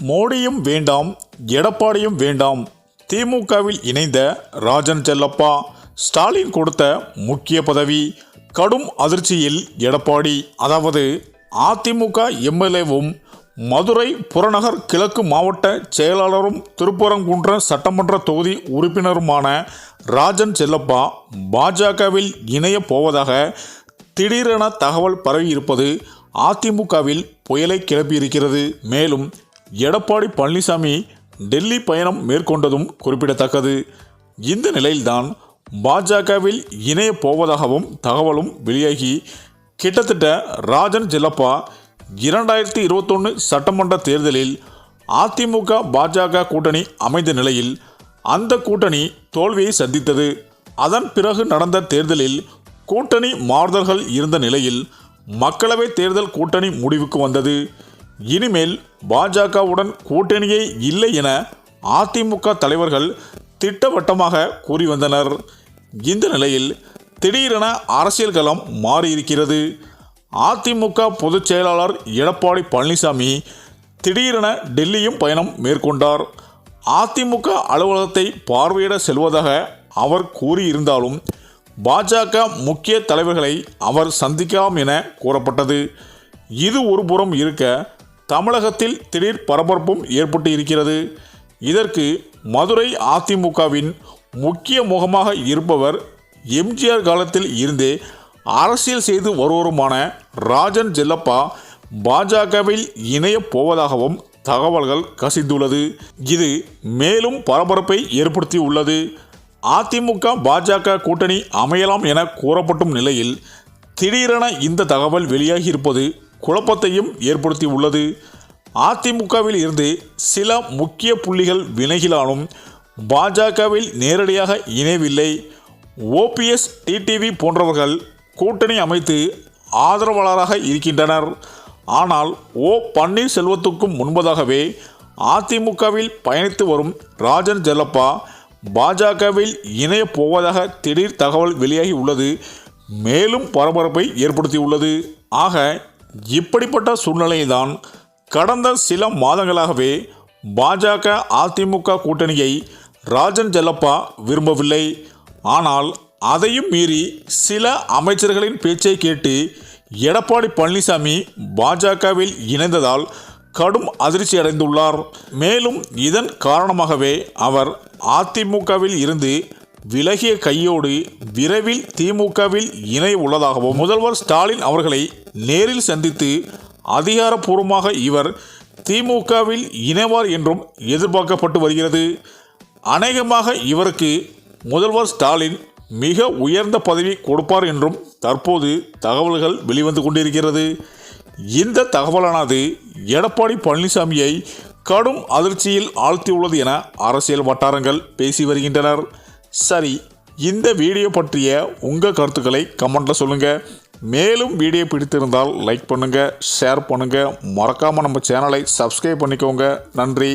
மோடியும் வேண்டாம், எடப்பாடியும் வேண்டாம். திமுகவில் இணைந்த ராஜன் செல்லப்பா. ஸ்டாலின் கொடுத்த முக்கிய பதவி. கடும் அதிர்ச்சியில் எடப்பாடி. அதாவது அதிமுக எம்எல்ஏவும் மதுரை புறநகர் கிழக்கு மாவட்ட செயலாளரும் திருப்பரங்குன்றம் சட்டமன்ற தொகுதி உறுப்பினருமான ராஜன் செல்லப்பா பாஜகவில் இணைய போவதாக திடீரென தகவல் பரவியிருப்பது அதிமுகவில் புயலை கிளப்பியிருக்கிறது. மேலும் எடப்பாடி பழனிசாமி டெல்லி பயணம் மேற்கொண்டதும் குறிப்பிடத்தக்கது. இந்த நிலையில்தான் பாஜகவில் இணைய போவதாகவும் தகவலும் வெளியாகி கிட்டத்தட்ட ராஜன் செல்லப்பா 2021 சட்டமன்ற தேர்தலில் அதிமுக பாஜக கூட்டணி அமைந்த நிலையில் அந்த கூட்டணி தோல்வியை சந்தித்தது. அதன் பிறகு நடந்த தேர்தலில் கூட்டணி மாறுதல்கள் இருந்த நிலையில் மக்களவை தேர்தல் கூட்டணி முடிவுக்கு வந்தது. இனிமேல் பாஜகவுடன் கூட்டணியே இல்லை என அதிமுக தலைவர்கள் திட்டவட்டமாக கூறி வந்தனர். இந்த நிலையில் திடீரென அரசியல் களம் மாறியிருக்கிறது. அதிமுக பொதுச் செயலாளர் எடப்பாடி பழனிசாமி திடீரென டெல்லியும் பயணம் மேற்கொண்டார். அதிமுக அலுவலகத்தை பார்வையிட செல்வதாக அவர் கூறியிருந்தாலும் பாஜக முக்கிய தலைவர்களை அவர் சந்திக்கலாம் என கூறப்பட்டது. இது ஒருபுறம் இருக்க, தமிழகத்தில் திடீர் பரபரப்பும் ஏற்பட்டு இருக்கிறது. இதற்கு மதுரை அதிமுகவின் முக்கிய முகமாக இருப்பவர் எம்ஜிஆர் காலத்தில் இருந்தே அரசியல் செய்து வருவருமான ராஜன் செல்லப்பா பாஜகவில் இணைய போவதாகவும் தகவல்கள் கசிந்துள்ளது. இது மேலும் பரபரப்பை ஏற்படுத்தியுள்ளது. அதிமுக பாஜக கூட்டணி அமையலாம் என கூறப்படும் நிலையில் திடீரென இந்த தகவல் வெளியாகியிருப்பது குழப்பத்தையும் ஏற்படுத்தியுள்ளது. அதிமுகவில் இருந்து சில முக்கிய புள்ளிகள் விலகினாலும் பாஜகவில் நேரடியாக இணையவில்லை. ஓபிஎஸ், டிடிவி போன்றவர்கள் கூட்டணி அமைத்து ஆதரவாளராக இருக்கின்றனர். ஆனால் பன்னீர்செல்வத்துக்கும் முன்பதாகவே அதிமுகவில் பயணித்து வரும் ராஜன் செல்லப்பா பாஜகவில் இணைய போவதாக திடீர் தகவல் வெளியாகி உள்ளது மேலும் பரபரப்பை ஏற்படுத்தியுள்ளது. ஆக இப்படிப்பட்ட சூழ்நிலையில்தான் கடந்த சில மாதங்களாகவே பாஜக அதிமுக கூட்டணியை ராஜன் செல்லப்பா விரும்பவில்லை. ஆனால் அதையும் மீறி சில அமைச்சர்களின் பேச்சை கேட்டு எடப்பாடி பழனிசாமி பாஜகவில் இணைந்ததால் கடும் அதிர்ச்சி அடைந்துள்ளார். மேலும் இதன் காரணமாகவே அவர் அதிமுகவில் இருந்து விலகிய கையோடு விரைவில் திமுகவில் இணைய உள்ளதாகவும் முதல்வர் ஸ்டாலின் அவர்களை நேரில் சந்தித்து அதிகாரப்பூர்வமாக இவர் திமுகவில் இணைவார் என்றும் எதிர்பார்க்கப்பட்டு வருகிறது. அநேகமாக இவருக்கு முதல்வர் ஸ்டாலின் மிக உயர்ந்த பதவி கொடுப்பார் என்றும் தற்போது தகவல்கள் வெளிவந்து கொண்டிருக்கிறது. இந்த தகவலானது எடப்பாடி பழனிசாமியை கடும் அதிர்ச்சியில் ஆழ்த்தியுள்ளது என அரசியல் வட்டாரங்கள் பேசி வருகின்றனர். சரி, இந்த வீடியோ பற்றிய உங்கள் கருத்துக்களை கமெண்ட்டில் சொல்லுங்கள். மேலும் வீடியோ பிடித்திருந்தால் லைக் பண்ணுங்கள், ஷேர் பண்ணுங்கள், மறக்காமல் நம்ம சேனலை சப்ஸ்கிரைப் பண்ணிக்கோங்க. நன்றி.